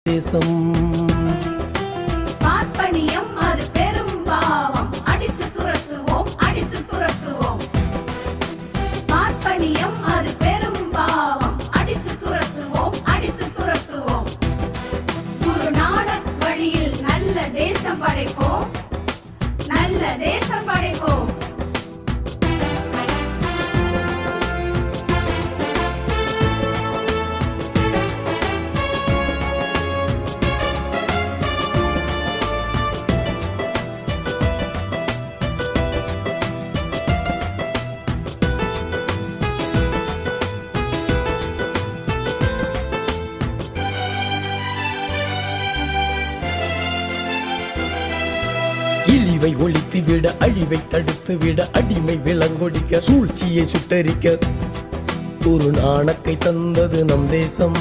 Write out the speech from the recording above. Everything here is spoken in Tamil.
தேசம். பார்ப்பனியம் அது பெரும் பாவம், அடித்து துரத்துவோம், அடித்து துரத்துவோம். பார்ப்பனியம் அது பெரும் பாவம், அடித்து துரத்துவோம், அடித்து துரத்துவோம். குரு நானக் வழியில் நல்ல தேசம் படைப்போம், நல்ல தேசம் படைப்போம். இழிவை ஒழித்து விட, அழிவை தடுத்து விட, அடிமை விலங்கொடிக்க, சூழ்ச்சியை சுட்டரிக்க ஒரு நாணக்கை தந்தது நம் தேசம்.